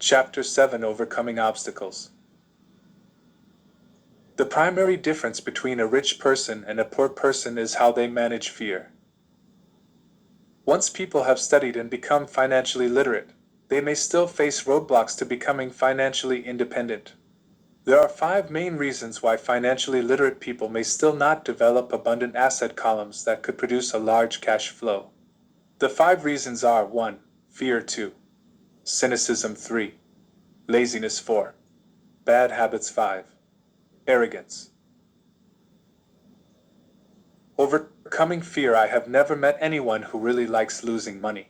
Chapter 7: Overcoming Obstacles. The primary difference between a rich person and a poor person is how they manage fear. Once people have studied and become financially literate, they may still face roadblocks to becoming financially independent. There are 5 main reasons why financially literate people may still not develop abundant asset columns that could produce a large cash flow. The 5 reasons are: 1. Fear. 2. Cynicism. 3. Laziness. 4. Bad habits. 5. Arrogance. Overcoming fear. I have never met anyone who really likes losing money.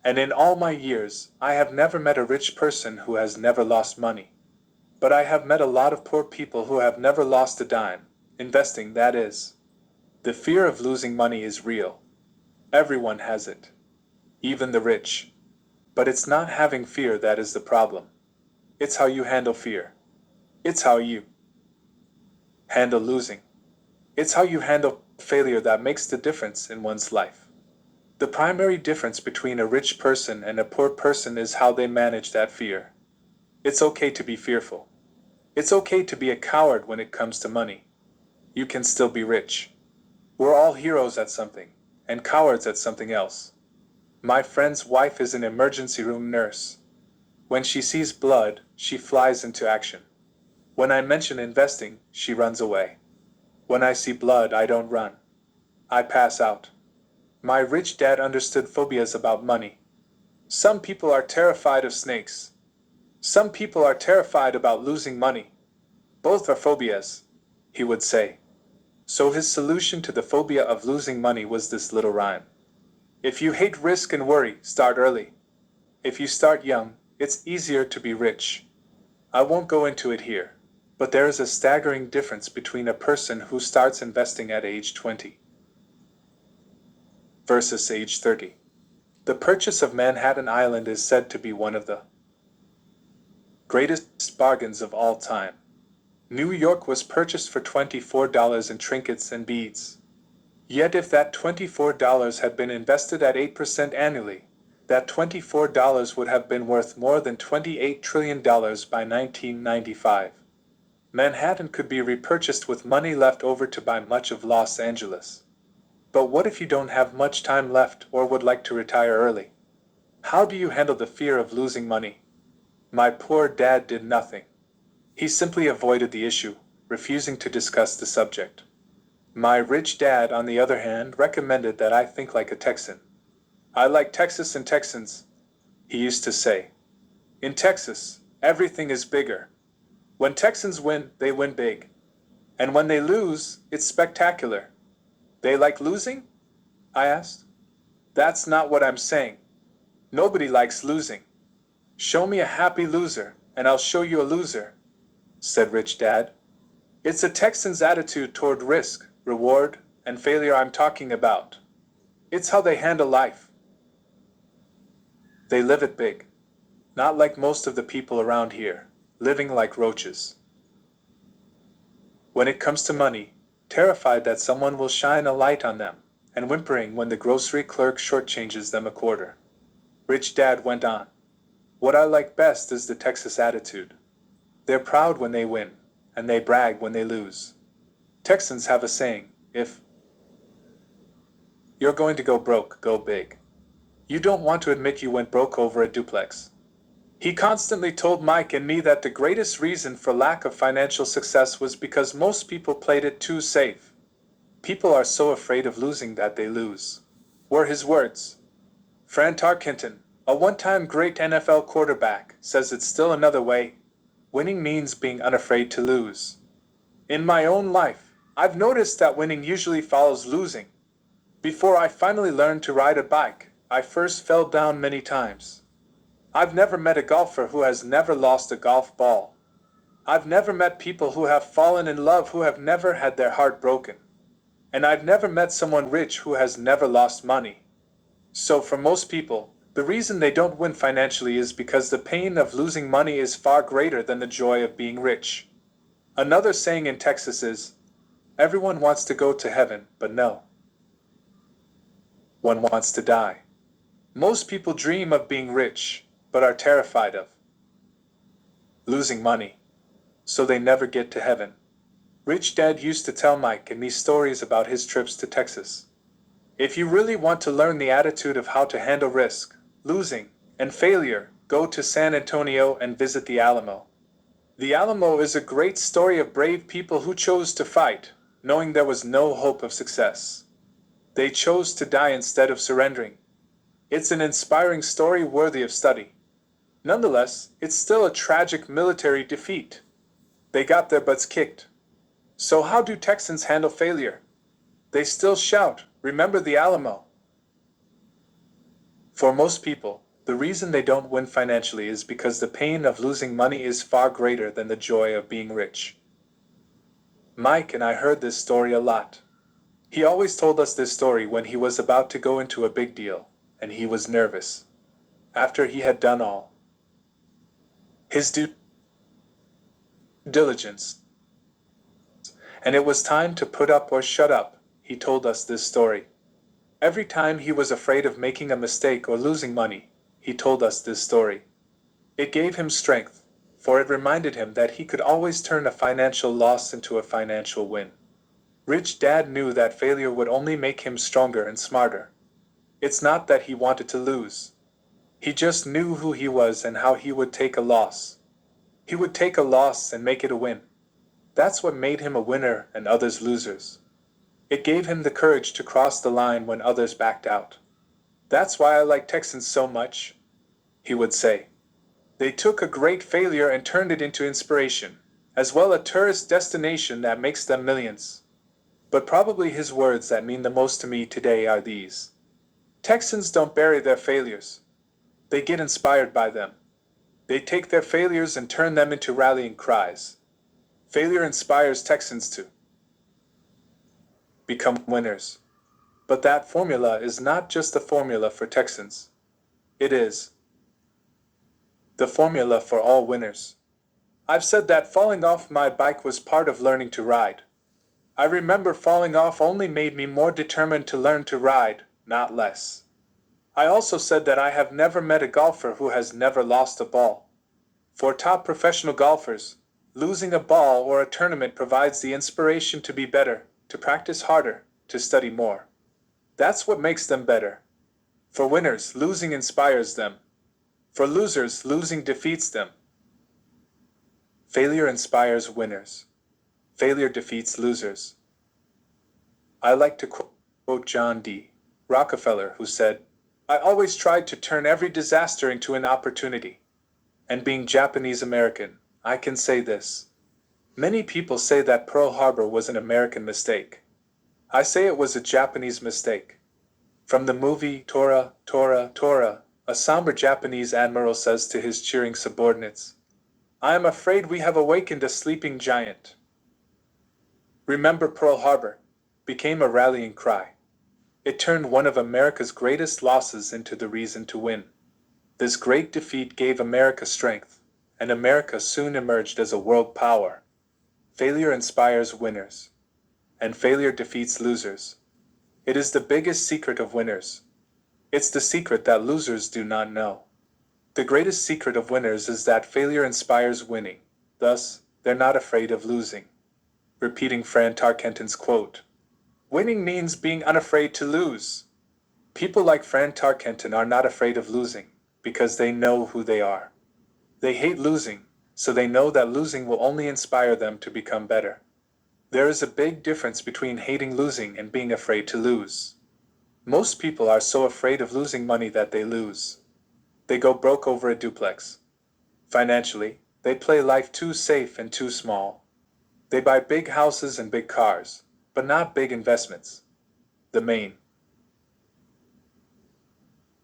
And in all my years, I have never met a rich person who has never lost money. But I have met a lot of poor people who have never lost a dime, investing, that is. The fear of losing money is real. Everyone has it. Even the rich. But it's not having fear that is the problem. It's how you handle fear. It's how you handle losing. It's how you handle failure that makes the difference in one's life. The primary difference between a rich person and a poor person is how they manage that fear. It's okay to be fearful. It's okay to be a coward when it comes to money. You can still be rich. We're all heroes at something, and cowards at something else. My friend's wife is an emergency room nurse. When she sees blood, she flies into action. When I mention investing, she runs away. When I see blood, I don't run. I pass out. My rich dad understood phobias about money. Some people are terrified of snakes. Some people are terrified about losing money. Both are phobias, he would say. So his solution to the phobia of losing money was this little rhyme. If you hate risk and worry, start early. If you start young, it's easier to be rich. I won't go into it here, but there is a staggering difference between a person who starts investing at age 20 versus age 30. The purchase of Manhattan Island is said to be one of the greatest bargains of all time. New York was purchased for $24 in trinkets and beads. Yet if that $24 had been invested at 8% annually, that $24 would have been worth more than $28 trillion by 1995. Manhattan could be repurchased with money left over to buy much of Los Angeles. But what if you don't have much time left or would like to retire early? How do you handle the fear of losing money? My poor dad did nothing. He simply avoided the issue, refusing to discuss the subject. My rich dad, on the other hand, recommended that I think like a Texan. I like Texas and Texans, he used to say. In Texas, everything is bigger. When Texans win, they win big. And when they lose, it's spectacular. They like losing? I asked. That's not what I'm saying. Nobody likes losing. Show me a happy loser, and I'll show you a loser, said Rich Dad. It's a Texan's attitude toward risk, reward, and failure I'm talking about. It's how they handle life. They live it big. Not like most of the people around here, living like roaches. When it comes to money, terrified that someone will shine a light on them, and whimpering when the grocery clerk shortchanges them a quarter. Rich Dad went on. What I like best is the Texas attitude. They're proud when they win, and they brag when they lose. Texans have a saying, if you're going to go broke, go big. You don't want to admit you went broke over a duplex. He constantly told Mike and me that the greatest reason for lack of financial success was because most people played it too safe. People are so afraid of losing that they lose, were his words. Fran Tarkenton, a one-time great NFL quarterback, says it's still another way. Winning means being unafraid to lose. In my own life, I've noticed that winning usually follows losing. Before I finally learned to ride a bike, I first fell down many times. I've never met a golfer who has never lost a golf ball. I've never met people who have fallen in love who have never had their heart broken. And I've never met someone rich who has never lost money. So for most people, the reason they don't win financially is because the pain of losing money is far greater than the joy of being rich. Another saying in Texas is, everyone wants to go to heaven, but no one wants to die. Most people dream of being rich, but are terrified of losing money, so they never get to heaven. Rich Dad used to tell Mike and me stories about his trips to Texas. If you really want to learn the attitude of how to handle risk, losing, and failure, go to San Antonio and visit the Alamo. The Alamo is a great story of brave people who chose to fight, knowing there was no hope of success. They chose to die instead of surrendering. It's an inspiring story worthy of study. Nonetheless, it's still a tragic military defeat. They got their butts kicked. So how do Texans handle failure? They still shout, "Remember the Alamo." For most people, the reason they don't win financially is because the pain of losing money is far greater than the joy of being rich. Mike and I heard this story a lot. He always told us this story when he was about to go into a big deal, and he was nervous. After he had done all his due diligence, and it was time to put up or shut up, he told us this story. Every time he was afraid of making a mistake or losing money, he told us this story. It gave him strength, for it reminded him that he could always turn a financial loss into a financial win. Rich Dad knew that failure would only make him stronger and smarter. It's not that he wanted to lose. He just knew who he was and how he would take a loss. He would take a loss and make it a win. That's what made him a winner and others losers. It gave him the courage to cross the line when others backed out. "That's why I like Texans so much," he would say. "They took a great failure and turned it into inspiration, as well a tourist destination that makes them millions." But probably his words that mean the most to me today are these: Texans don't bury their failures. They get inspired by them. They take their failures and turn them into rallying cries. Failure inspires Texans to become winners. But that formula is not just the formula for Texans. It is the formula for all winners. I've said that falling off my bike was part of learning to ride. I remember falling off only made me more determined to learn to ride, not less. I also said that I have never met a golfer who has never lost a ball. For top professional golfers, losing a ball or a tournament provides the inspiration to be better, to practice harder, to study more. That's what makes them better. For winners, losing inspires them. For losers, losing defeats them. Failure inspires winners. Failure defeats losers. I like to quote John D. Rockefeller, who said, "I always tried to turn every disaster into an opportunity." And being Japanese American, I can say this. Many people say that Pearl Harbor was an American mistake. I say it was a Japanese mistake. From the movie Tora, Tora, Tora, a somber Japanese admiral says to his cheering subordinates, "I am afraid we have awakened a sleeping giant." "Remember Pearl Harbor" became a rallying cry. It turned one of America's greatest losses into the reason to win. This great defeat gave America strength, and America soon emerged as a world power. Failure inspires winners, and failure defeats losers. It is the biggest secret of winners. It's the secret that losers do not know. The greatest secret of winners is that failure inspires winning. Thus, they're not afraid of losing. Repeating Fran Tarkenton's quote, "Winning means being unafraid to lose." People like Fran Tarkenton are not afraid of losing, because they know who they are. They hate losing, so they know that losing will only inspire them to become better. There is a big difference between hating losing and being afraid to lose. Most people are so afraid of losing money that they lose. They go broke over a duplex. Financially, they play life too safe and too small. They buy big houses and big cars, but not big investments. The main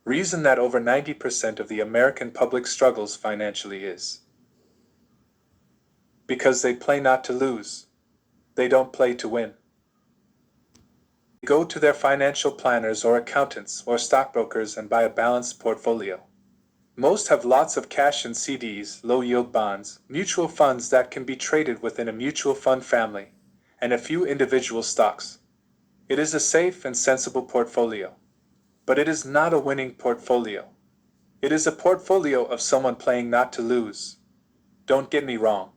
reason that over 90% of the American public struggles financially is because they play not to lose. They don't play to win. They go to their financial planners or accountants or stockbrokers and buy a balanced portfolio. Most have lots of cash in CDs, low-yield bonds, mutual funds that can be traded within a mutual fund family, and a few individual stocks. It is a safe and sensible portfolio. But it is not a winning portfolio. It is a portfolio of someone playing not to lose. Don't get me wrong.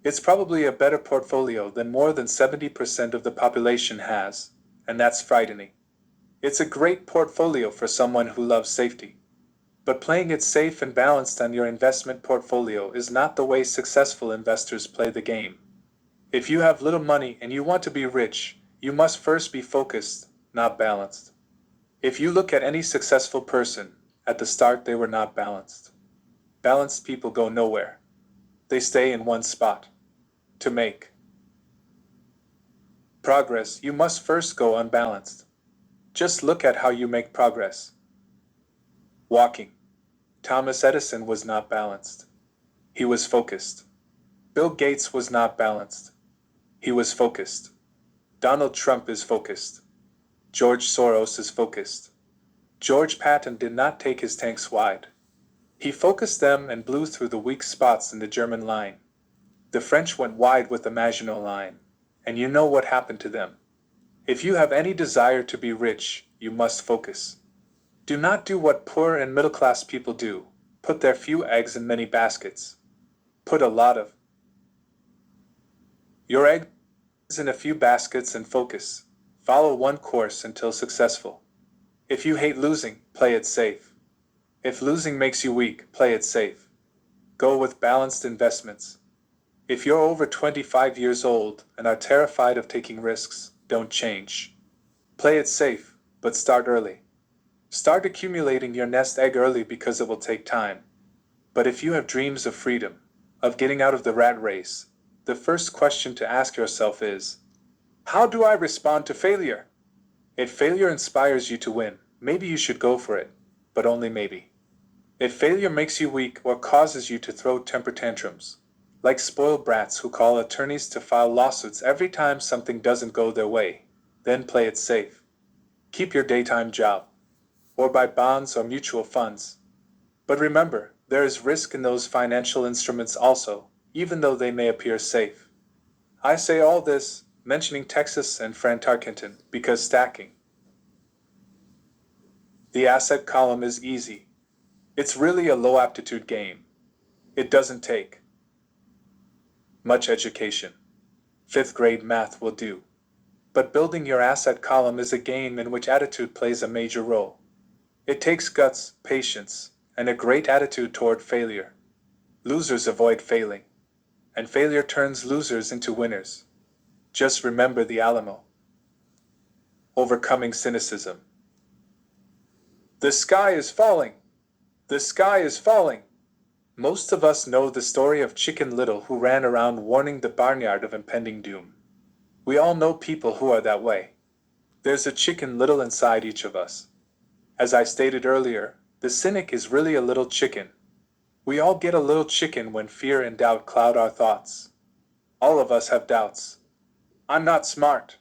It's probably a better portfolio than more than 70% of the population has, and that's frightening. It's a great portfolio for someone who loves safety. But playing it safe and balanced on your investment portfolio is not the way successful investors play the game. If you have little money and you want to be rich, you must first be focused, not balanced. If you look at any successful person, at the start they were not balanced. Balanced people go nowhere. They stay in one spot. To make progress, you must first go unbalanced. Just look at how you make progress. Walking. Thomas Edison was not balanced. He was focused. Bill Gates was not balanced. He was focused. Donald Trump is focused. George Soros is focused. George Patton did not take his tanks wide. He focused them and blew through the weak spots in the German line. The French went wide with the Maginot Line, and you know what happened to them. If you have any desire to be rich, you must focus. Do not do what poor and middle-class people do, put their few eggs in many baskets. Put a lot of your eggs in a few baskets and focus. Follow one course until successful. If you hate losing, play it safe. If losing makes you weak, play it safe. Go with balanced investments. If you're over 25 years old and are terrified of taking risks, don't change. Play it safe, but start early. Start accumulating your nest egg early because it will take time. But if you have dreams of freedom, of getting out of the rat race, the first question to ask yourself is, how do I respond to failure? If failure inspires you to win, maybe you should go for it, but only maybe. If failure makes you weak or causes you to throw temper tantrums, like spoiled brats who call attorneys to file lawsuits every time something doesn't go their way, then play it safe. Keep your daytime job, or buy bonds or mutual funds. But remember, there is risk in those financial instruments also, even though they may appear safe. I say all this, mentioning Texas and Fran Tarkenton, because stacking the asset column is easy. It's really a low-aptitude game. It doesn't take much education. 5th grade math will do. But building your asset column is a game in which attitude plays a major role. It takes guts, patience, and a great attitude toward failure. Losers avoid failing, and failure turns losers into winners. Just remember the Alamo. Overcoming cynicism. The sky is falling! The sky is falling! Most of us know the story of Chicken Little who ran around warning the barnyard of impending doom. We all know people who are that way. There's a Chicken Little inside each of us. As I stated earlier, the cynic is really a little chicken. We all get a little chicken when fear and doubt cloud our thoughts. All of us have doubts. I'm not smart.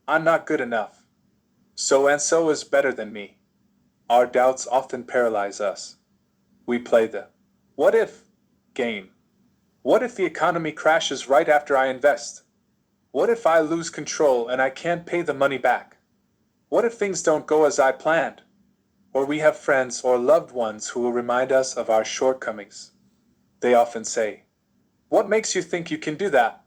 I'm not good enough. So-and-so is better than me. Our doubts often paralyze us. We play the what if game. What if the economy crashes right after I invest? What if I lose control and I can't pay the money back? What if things don't go as I planned? Or we have friends or loved ones who will remind us of our shortcomings. They often say, "What makes you think you can do that?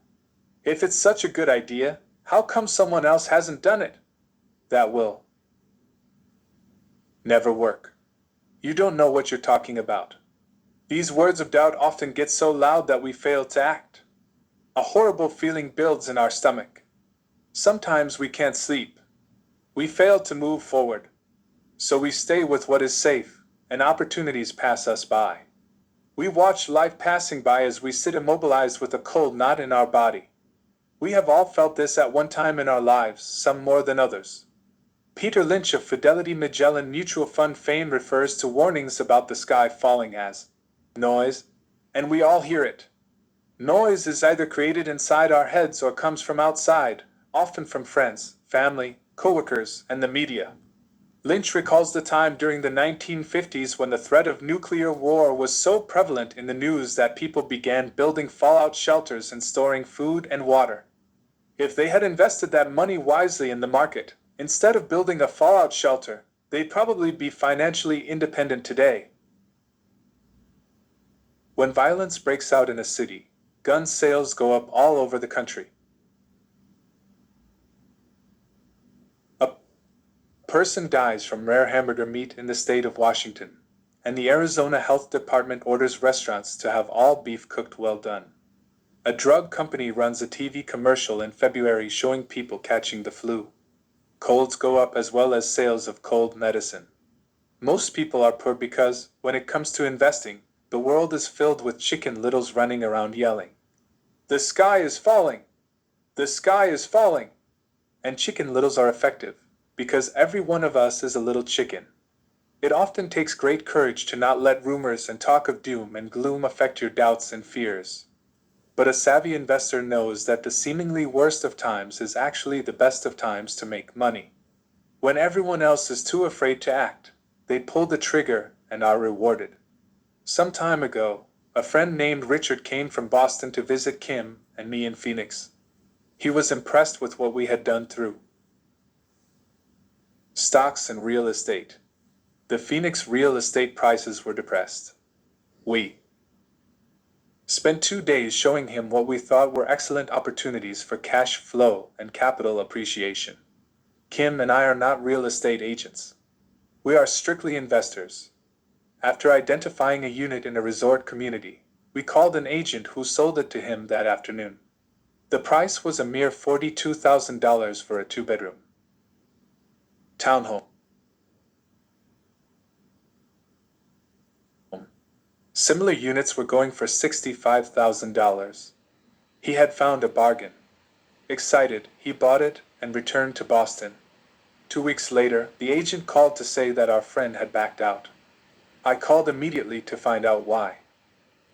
If it's such a good idea, how come someone else hasn't done it?" That will never work. You don't know what you're talking about. These words of doubt often get so loud that we fail to act. A horrible feeling builds in our stomach. Sometimes we can't sleep. We fail to move forward. So we stay with what is safe, and opportunities pass us by. We watch life passing by as we sit immobilized with a cold knot in our body. We have all felt this at one time in our lives, some more than others. Peter Lynch of Fidelity Magellan Mutual Fund fame refers to warnings about the sky falling as noise, and we all hear it. Noise is either created inside our heads or comes from outside, often from friends, family, coworkers, and the media. Lynch recalls the time during the 1950s when the threat of nuclear war was so prevalent in the news that people began building fallout shelters and storing food and water. If they had invested that money wisely in the market, instead of building a fallout shelter, they'd probably be financially independent today. When violence breaks out in a city, gun sales go up all over the country. A person dies from rare hamburger meat in the state of Washington, and the Arizona Health Department orders restaurants to have all beef cooked well done. A drug company runs a TV commercial in February showing people catching the flu. Colds go up as well as sales of cold medicine. Most people are poor because, when it comes to investing, the world is filled with chicken littles running around yelling, "The sky is falling! The sky is falling!" And chicken littles are effective, because every one of us is a little chicken. It often takes great courage to not let rumors and talk of doom and gloom affect your doubts and fears. But a savvy investor knows that the seemingly worst of times is actually the best of times to make money. When everyone else is too afraid to act, they pull the trigger and are rewarded. Some time ago, a friend named Richard came from Boston to visit Kim and me in Phoenix. He was impressed with what we had done through stocks and real estate. The Phoenix real estate prices were depressed. We spent 2 days showing him what we thought were excellent opportunities for cash flow and capital appreciation. Kim and I are not real estate agents. We are strictly investors. After identifying a unit in a resort community, we called an agent who sold it to him that afternoon. The price was a mere $42,000 for a 2-bedroom townhome. Similar units were going for $65,000. He had found a bargain. Excited, he bought it and returned to Boston. 2 weeks later, the agent called to say that our friend had backed out. I called immediately to find out why.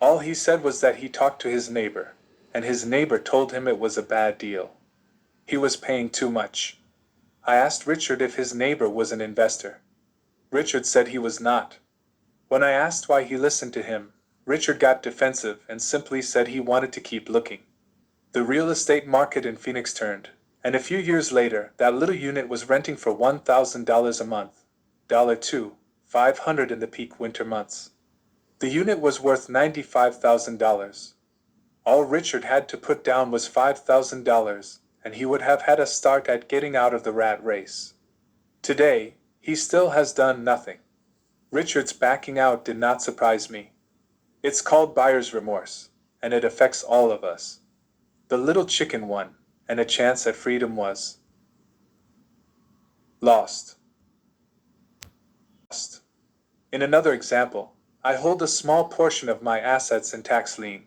All he said was that he talked to his neighbor, and his neighbor told him it was a bad deal. He was paying too much. I asked Richard if his neighbor was an investor. Richard said he was not. When I asked why he listened to him, Richard got defensive and simply said he wanted to keep looking. The real estate market in Phoenix turned, and a few years later, that little unit was renting for $1,000 a month, $500 in the peak winter months. The unit was worth $95,000. All Richard had to put down was $5,000, and he would have had a start at getting out of the rat race. Today, he still has done nothing. Richard's backing out did not surprise me. It's called buyer's remorse, and it affects all of us. The little chicken won, and a chance at freedom was lost. In another example, I hold a small portion of my assets in tax lien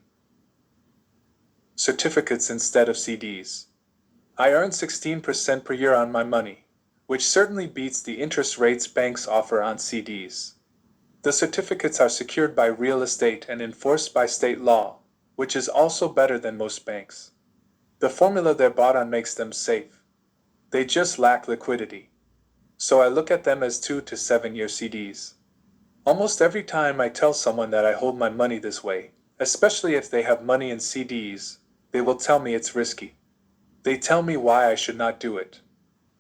certificates instead of CDs. I earn 16% per year on my money, which certainly beats the interest rates banks offer on CDs. The certificates are secured by real estate and enforced by state law, which is also better than most banks. The formula they're bought on makes them safe. They just lack liquidity. So I look at them as 2 to 7 year CDs. Almost every time I tell someone that I hold my money this way, especially if they have money in CDs, they will tell me it's risky. They tell me why I should not do it.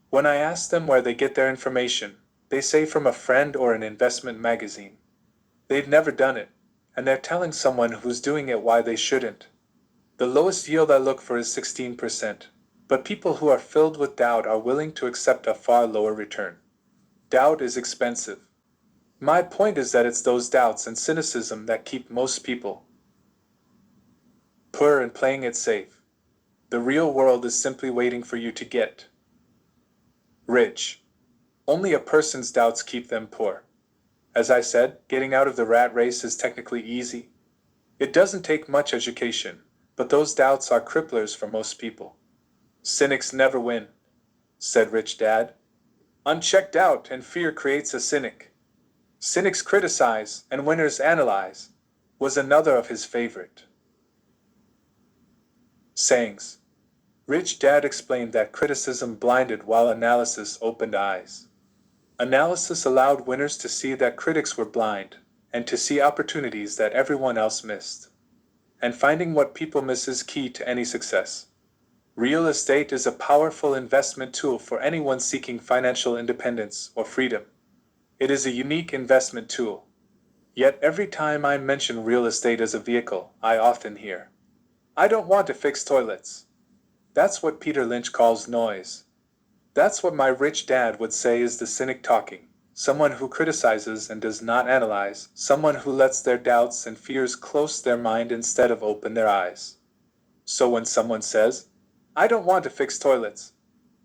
When I ask them where they get their information, they say from a friend or an investment magazine. They've never done it, and they're telling someone who's doing it why they shouldn't. The lowest yield I look for is 16%, but people who are filled with doubt are willing to accept a far lower return. Doubt is expensive. My point is that it's those doubts and cynicism that keep most people poor and playing it safe. The real world is simply waiting for you to get rich. Only a person's doubts keep them poor. As I said, getting out of the rat race is technically easy. It doesn't take much education, but those doubts are cripplers for most people. Cynics never win, said Rich Dad. Unchecked doubt and fear creates a cynic. Cynics criticize and winners analyze, was another of his favorite sayings. Rich Dad explained that criticism blinded while analysis opened eyes. Analysis allowed winners to see that critics were blind, and to see opportunities that everyone else missed. And finding what people miss is key to any success. Real estate is a powerful investment tool for anyone seeking financial independence or freedom. It is a unique investment tool. Yet every time I mention real estate as a vehicle, I often hear, "I don't want to fix toilets." That's what Peter Lynch calls noise. That's what my rich dad would say is the cynic talking, someone who criticizes and does not analyze, someone who lets their doubts and fears close their mind instead of open their eyes. So when someone says, "I don't want to fix toilets,"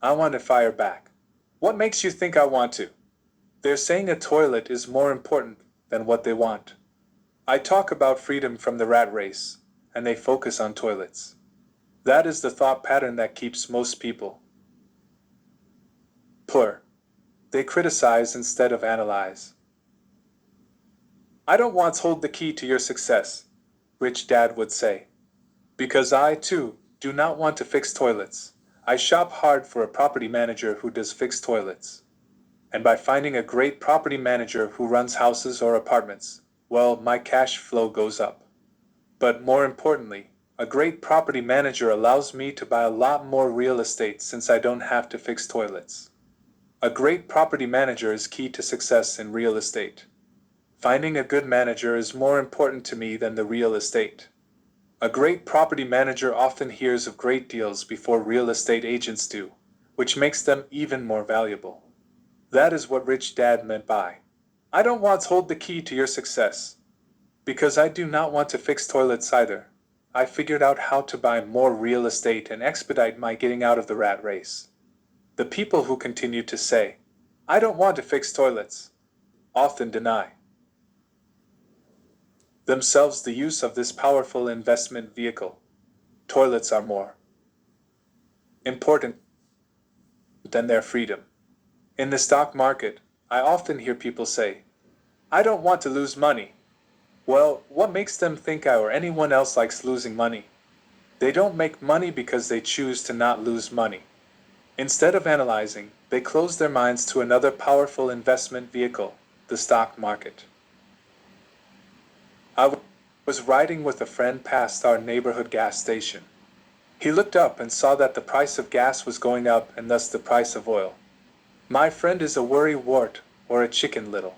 I want to fire back. What makes you think I want to? They're saying a toilet is more important than what they want. I talk about freedom from the rat race, and they focus on toilets. That is the thought pattern that keeps most people poor. They criticize instead of analyze. "I don't want to hold the key to your success," Rich Dad would say. Because I, too, do not want to fix toilets. I shop hard for a property manager who does fix toilets. And by finding a great property manager who runs houses or apartments, well, my cash flow goes up. But more importantly, a great property manager allows me to buy a lot more real estate since I don't have to fix toilets. A great property manager is key to success in real estate. Finding a good manager is more important to me than the real estate. A great property manager often hears of great deals before real estate agents do, which makes them even more valuable. That is what Rich Dad meant by, "I don't want to hold the key to your success." Because I do not want to fix toilets either. I figured out how to buy more real estate and expedite my getting out of the rat race. The people who continue to say, "I don't want to fix toilets," often deny themselves the use of this powerful investment vehicle. Toilets are more important than their freedom. In the stock market, I often hear people say, "I don't want to lose money." Well, what makes them think I or anyone else likes losing money? They don't make money because they choose to not lose money. Instead of analyzing, they close their minds to another powerful investment vehicle, the stock market. I was riding with a friend past our neighborhood gas station. He looked up and saw that the price of gas was going up and thus the price of oil. My friend is a worrywart or a chicken little.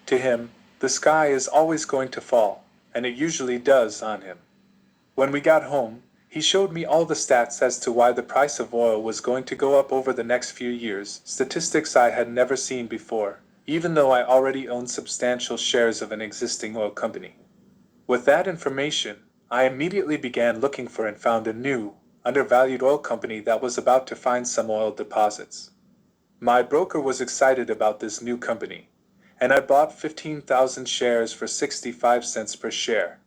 To him, the sky is always going to fall, and it usually does on him. When we got home, he showed me all the stats as to why the price of oil was going to go up over the next few years, statistics I had never seen before, even though I already owned substantial shares of an existing oil company. With that information, I immediately began looking for and found a new, undervalued oil company that was about to find some oil deposits. My broker was excited about this new company, and I bought 15,000 shares for 65 cents per share.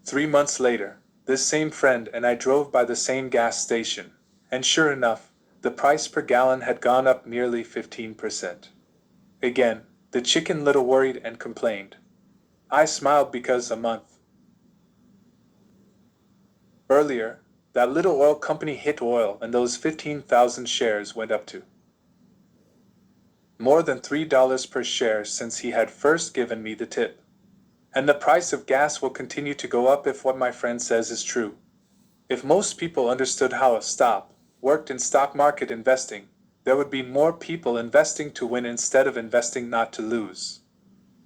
3 months later, this same friend and I drove by the same gas station, and sure enough, the price per gallon had gone up nearly 15%. Again, the chicken little worried and complained. I smiled because a month earlier, that little oil company hit oil and those 15,000 shares went up to more than $3 per share since he had first given me the tip. And the price of gas will continue to go up if what my friend says is true. If most people understood how a stop worked in stock market investing, there would be more people investing to win instead of investing not to lose.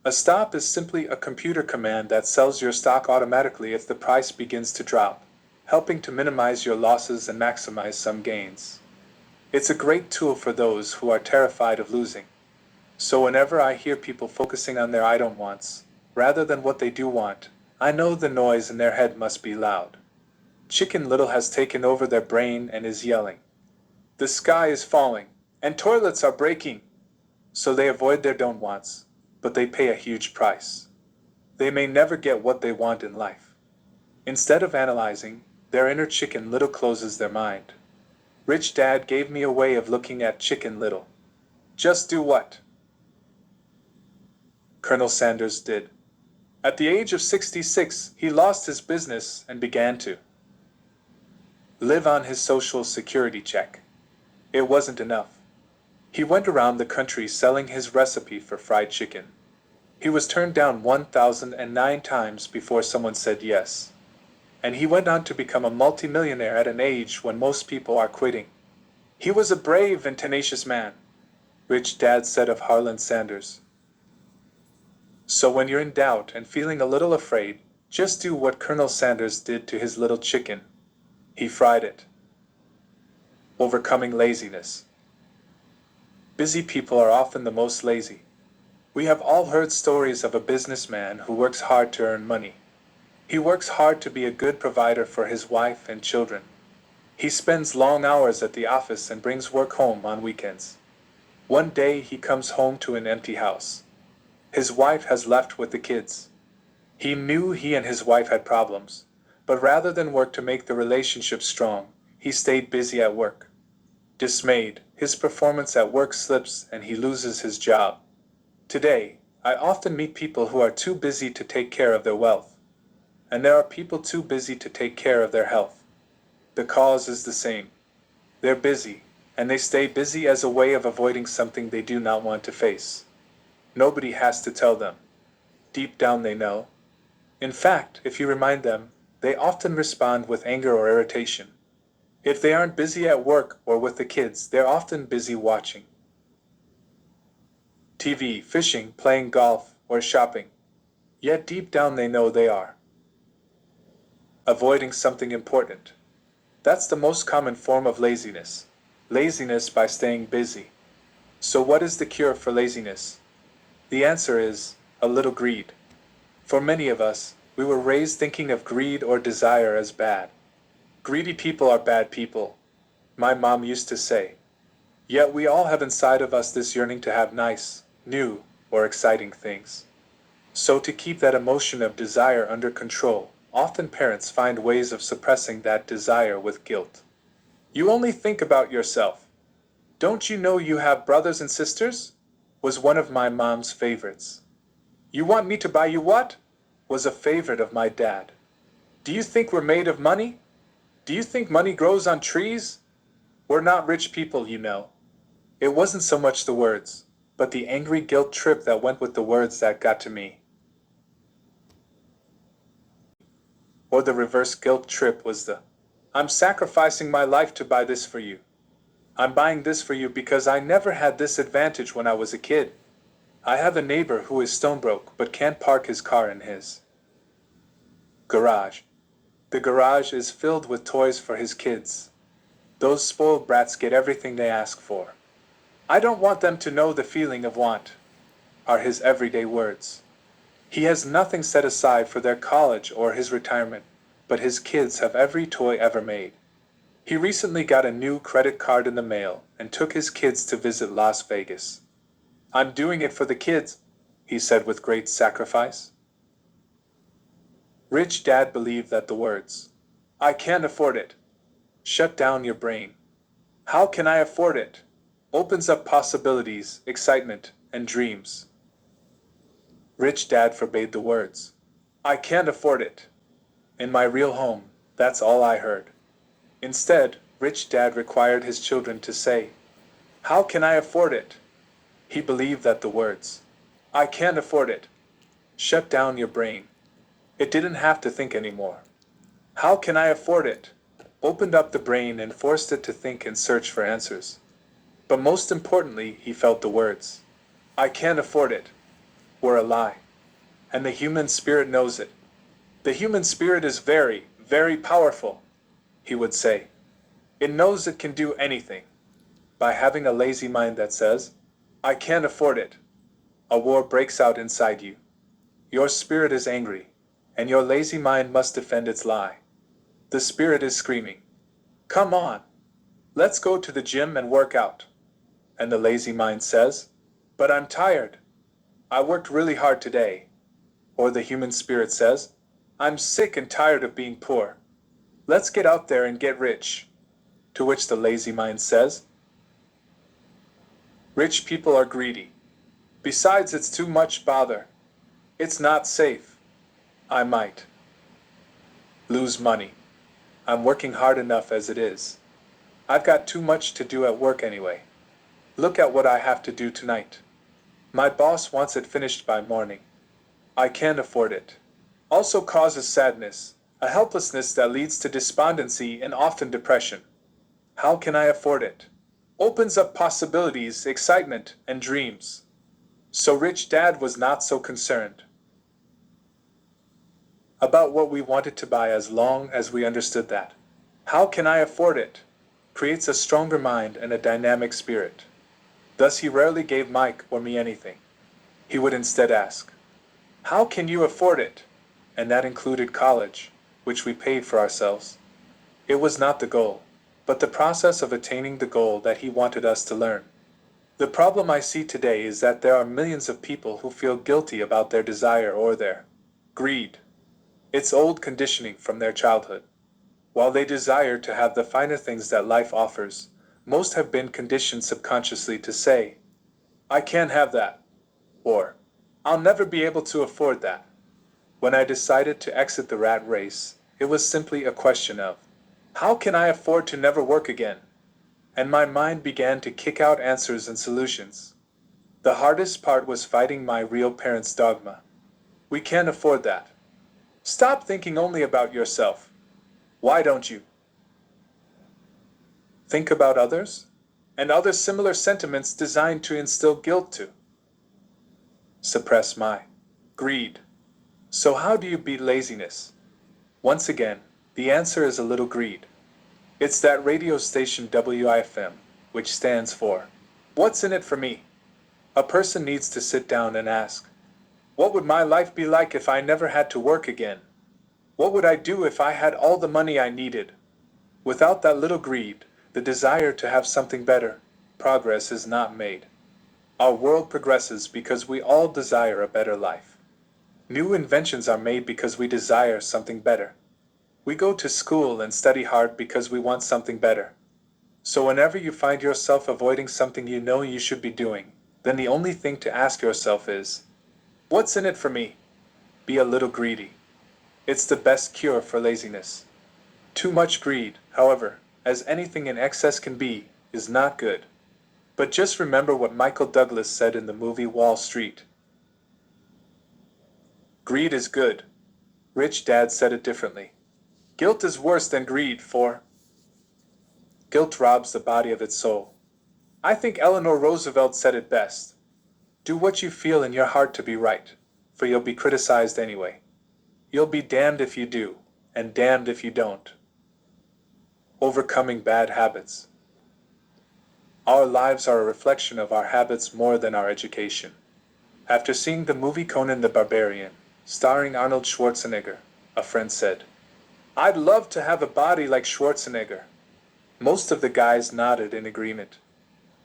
A stop is simply a computer command that sells your stock automatically if the price begins to drop, helping to minimize your losses and maximize some gains. It's a great tool for those who are terrified of losing. So whenever I hear people focusing on their I don't wants, rather than what they do want, I know the noise in their head must be loud. Chicken Little has taken over their brain and is yelling, "The sky is falling, and toilets are breaking." So they avoid their don't wants, but they pay a huge price. They may never get what they want in life. Instead of analyzing, their inner Chicken Little closes their mind. Rich Dad gave me a way of looking at Chicken Little. Just do what Colonel Sanders did. At the age of 66, he lost his business and began to live on his Social Security check. It wasn't enough. He went around the country selling his recipe for fried chicken. He was turned down 1,009 times before someone said yes. And he went on to become a multimillionaire at an age when most people are quitting. He was a brave and tenacious man, Rich Dad said of Harlan Sanders. So when you're in doubt and feeling a little afraid, just do what Colonel Sanders did to his little chicken. He fried it. Overcoming laziness. Busy people are often the most lazy. We have all heard stories of a businessman who works hard to earn money. He works hard to be a good provider for his wife and children. He spends long hours at the office and brings work home on weekends. One day he comes home to an empty house. His wife has left with the kids. He knew he and his wife had problems, but rather than work to make the relationship strong, he stayed busy at work. Dismayed, his performance at work slips and he loses his job. Today, I often meet people who are too busy to take care of their wealth. And there are people too busy to take care of their health. The cause is the same. They're busy, and they stay busy as a way of avoiding something they do not want to face. Nobody has to tell them. Deep down they know. In fact, if you remind them, they often respond with anger or irritation. If they aren't busy at work or with the kids, they're often busy watching TV, fishing, playing golf, or shopping. Yet deep down they know they are avoiding something important. That's the most common form of laziness. Laziness by staying busy. So what is the cure for laziness? The answer is a little greed. For many of us, we were raised thinking of greed or desire as bad. Greedy people are bad people, my mom used to say. Yet we all have inside of us this yearning to have nice, new, or exciting things. So to keep that emotion of desire under control, often parents find ways of suppressing that desire with guilt. You only think about yourself. Don't you know you have brothers and sisters? Was one of my mom's favorites. You want me to buy you what? Was a favorite of my dad. Do you think we're made of money? Do you think money grows on trees? We're not rich people, you know. It wasn't so much the words, but the angry guilt trip that went with the words that got to me. Or the reverse guilt trip was the, I'm sacrificing my life to buy this for you. I'm buying this for you because I never had this advantage when I was a kid. I have a neighbor who is stone broke but can't park his car in his garage. The garage is filled with toys for his kids. Those spoiled brats get everything they ask for. I don't want them to know the feeling of want, are his everyday words. He has nothing set aside for their college or his retirement, but his kids have every toy ever made. He recently got a new credit card in the mail and took his kids to visit Las Vegas. I'm doing it for the kids, he said with great sacrifice. Rich Dad believed that the words, I can't afford it, shut down your brain. How can I afford it? Opens up possibilities, excitement, and dreams. Rich Dad forbade the words, I can't afford it. In my real home, that's all I heard. Instead, Rich Dad required his children to say, How can I afford it? He believed that the words, I can't afford it, shut down your brain. It didn't have to think anymore. How can I afford it? Opened up the brain and forced it to think and search for answers. But most importantly, he felt the words, I can't afford it, were a lie. And the human spirit knows it. The human spirit is very, very powerful, he would say. It knows it can do anything. By having a lazy mind that says, I can't afford it, a war breaks out inside you. Your spirit is angry, and your lazy mind must defend its lie. The spirit is screaming, Come on, let's go to the gym and work out. And the lazy mind says, But I'm tired. I worked really hard today. Or the human spirit says, I'm sick and tired of being poor. Let's get out there and get rich. To which the lazy mind says, Rich people are greedy. Besides, it's too much bother. It's not safe. I might lose money. I'm working hard enough as it is. I've got too much to do at work anyway. Look at what I have to do tonight. My boss wants it finished by morning. I can't afford it. Also causes sadness, a helplessness that leads to despondency and often depression. How can I afford it? Opens up possibilities, excitement, and dreams. So Rich Dad was not so concerned about what we wanted to buy as long as we understood that "how can I afford it?" creates a stronger mind and a dynamic spirit. Thus he rarely gave Mike or me anything. He would instead ask, "How can you afford it?" And that included college, which we paid for ourselves. It was not the goal, but the process of attaining the goal that he wanted us to learn. The problem I see today is that there are millions of people who feel guilty about their desire or their greed. It's old conditioning from their childhood. While they desire to have the finer things that life offers, most have been conditioned subconsciously to say, "I can't have that," or "I'll never be able to afford that." When I decided to exit the rat race, it was simply a question of, "How can I afford to never work again?" And my mind began to kick out answers and solutions. The hardest part was fighting my real parents' dogma. "We can't afford that. Stop thinking only about yourself. Why don't you think about others?" And other similar sentiments designed to instill guilt to suppress my greed. So how do you beat laziness? Once again, the answer is a little greed. It's that radio station WIFM, which stands for "What's in it for me?" A person needs to sit down and ask, "What would my life be like if I never had to work again? What would I do if I had all the money I needed?" Without that little greed, the desire to have something better, progress is not made. Our world progresses because we all desire a better life. New inventions are made because we desire something better. We go to school and study hard because we want something better. So whenever you find yourself avoiding something you know you should be doing, then the only thing to ask yourself is, "What's in it for me?" Be a little greedy. It's the best cure for laziness. Too much greed, however, as anything in excess can be, is not good. But just remember what Michael Douglas said in the movie Wall Street. Greed is good. Rich Dad said it differently. Guilt is worse than greed, for guilt robs the body of its soul. I think Eleanor Roosevelt said it best. Do what you feel in your heart to be right, for you'll be criticized anyway. You'll be damned if you do, and damned if you don't. Overcoming bad habits. Our lives are a reflection of our habits more than our education. After seeing the movie Conan the Barbarian, starring Arnold Schwarzenegger, a friend said, "I'd love to have a body like Schwarzenegger." Most of the guys nodded in agreement.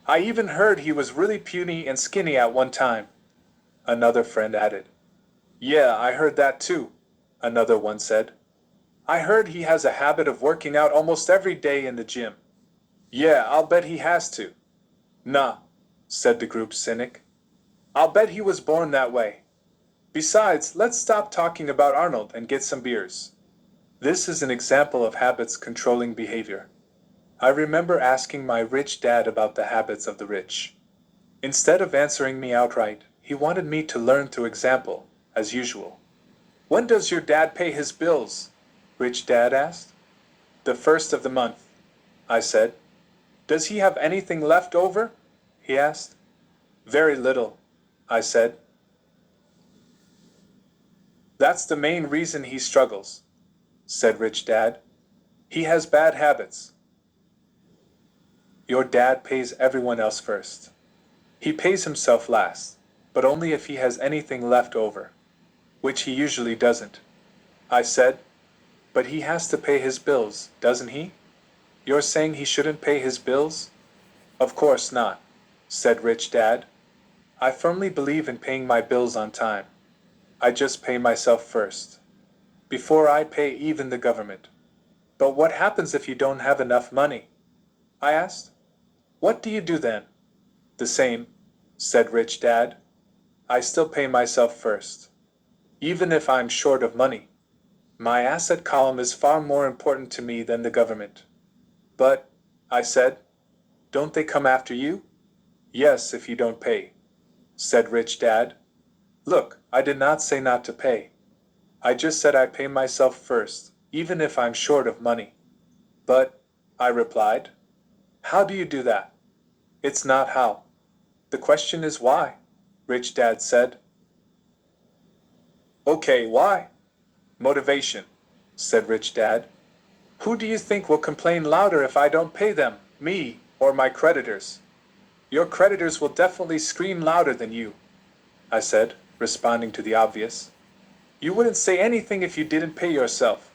"I even heard he was really puny and skinny at one time." Another friend added, "Yeah, I heard that too." Another one said, "I heard he has a habit of working out almost every day in the gym." "Yeah, I'll bet he has to." "Nah," said the group cynic. "I'll bet he was born that way. Besides, let's stop talking about Arnold and get some beers." This is an example of habits controlling behavior. I remember asking my rich dad about the habits of the rich. Instead of answering me outright, he wanted me to learn through example, as usual. "When does your dad pay his bills?" Rich Dad asked. "The first of the month," I said. "Does he have anything left over?" he asked. "Very little," I said. "That's the main reason he struggles," said Rich Dad. "He has bad habits." Your dad pays everyone else first. He pays himself last, but only if he has anything left over, which he usually doesn't. I said, "But he has to pay his bills, doesn't he?" "You're saying he shouldn't pay his bills?" "Of course not," said Rich Dad. "I firmly believe in paying my bills on time. I just pay myself first, before I pay even the government." "But what happens if you don't have enough money?" I asked. "What do you do then?" "The same," said Rich Dad. "I still pay myself first, even if I'm short of money. My asset column is far more important to me than the government." "But," I said, "don't they come after you?" "Yes, if you don't pay," said Rich Dad. Look, I did not say not to pay. I just said I pay myself first, even if I'm short of money. "But," I replied, "how do you do that?" "It's not how. The question is why." Rich Dad said. Okay, why? Motivation, said Rich Dad. Who do you think will complain louder if I don't pay them, me or my creditors? Your creditors will definitely scream louder than you, I said, responding to the obvious. You wouldn't say anything if you didn't pay yourself.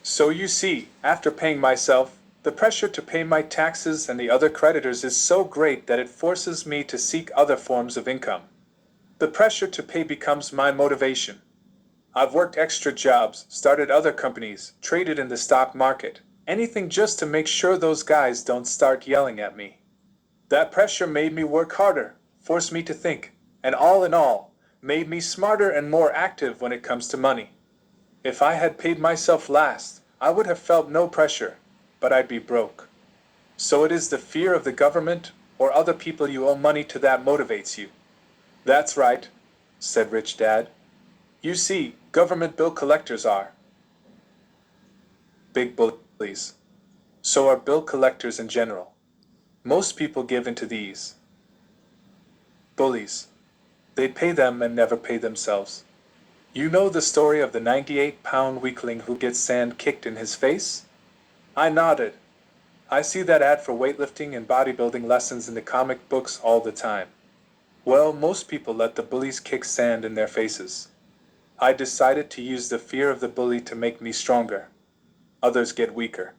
So you see, after paying myself, the pressure to pay my taxes and the other creditors is so great that it forces me to seek other forms of income. The pressure to pay becomes my motivation. I've worked extra jobs, started other companies, traded in the stock market, anything just to make sure those guys don't start yelling at me. That pressure made me work harder, forced me to think, and all in all, made me smarter and more active when it comes to money. If I had paid myself last, I would have felt no pressure, but I'd be broke. So it is the fear of the government or other people you owe money to that motivates you. That's right, said Rich Dad. You see, government bill collectors are big bullies. So are bill collectors in general. Most people give in to these bullies. They pay them and never pay themselves. You know the story of the 98-pound weakling who gets sand kicked in his face? I nodded. I see that ad for weightlifting and bodybuilding lessons in the comic books all the time. Well, most people let the bullies kick sand in their faces. I decided to use the fear of the bully to make me stronger. Others get weaker.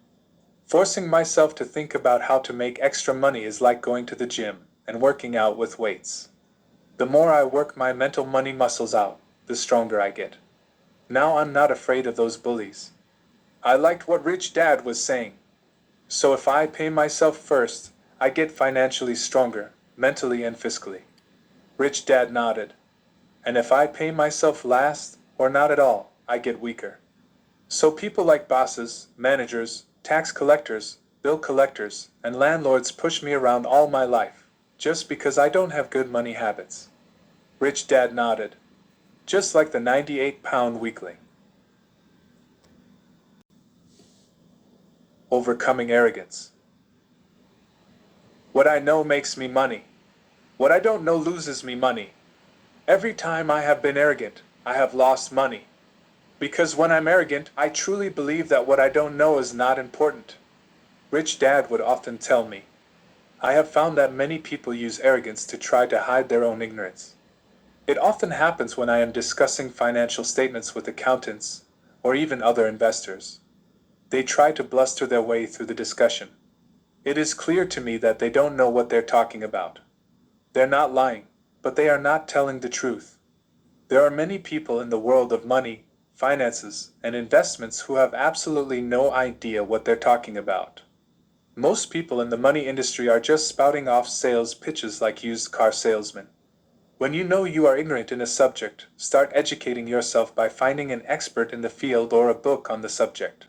Forcing myself to think about how to make extra money is like going to the gym and working out with weights. The more I work my mental money muscles out, the stronger I get. Now I'm not afraid of those bullies. I liked what Rich Dad was saying. So if I pay myself first, I get financially stronger, mentally and fiscally. Rich Dad nodded. And if I pay myself last, or not at all, I get weaker. So people like bosses, managers, tax collectors, bill collectors, and landlords push me around all my life, just because I don't have good money habits. Rich Dad nodded. Just like the 98-pound weakling. Overcoming arrogance. What I know makes me money. What I don't know loses me money. Every time I have been arrogant, I have lost money. Because when I'm arrogant, I truly believe that what I don't know is not important. Rich Dad would often tell me, I have found that many people use arrogance to try to hide their own ignorance. It often happens when I am discussing financial statements with accountants, or even other investors. They try to bluster their way through the discussion. It is clear to me that they don't know what they're talking about. They're not lying, but they are not telling the truth. There are many people in the world of money, finances, and investments who have absolutely no idea what they're talking about. Most people in the money industry are just spouting off sales pitches like used car salesmen. When you know you are ignorant in a subject, start educating yourself by finding an expert in the field or a book on the subject.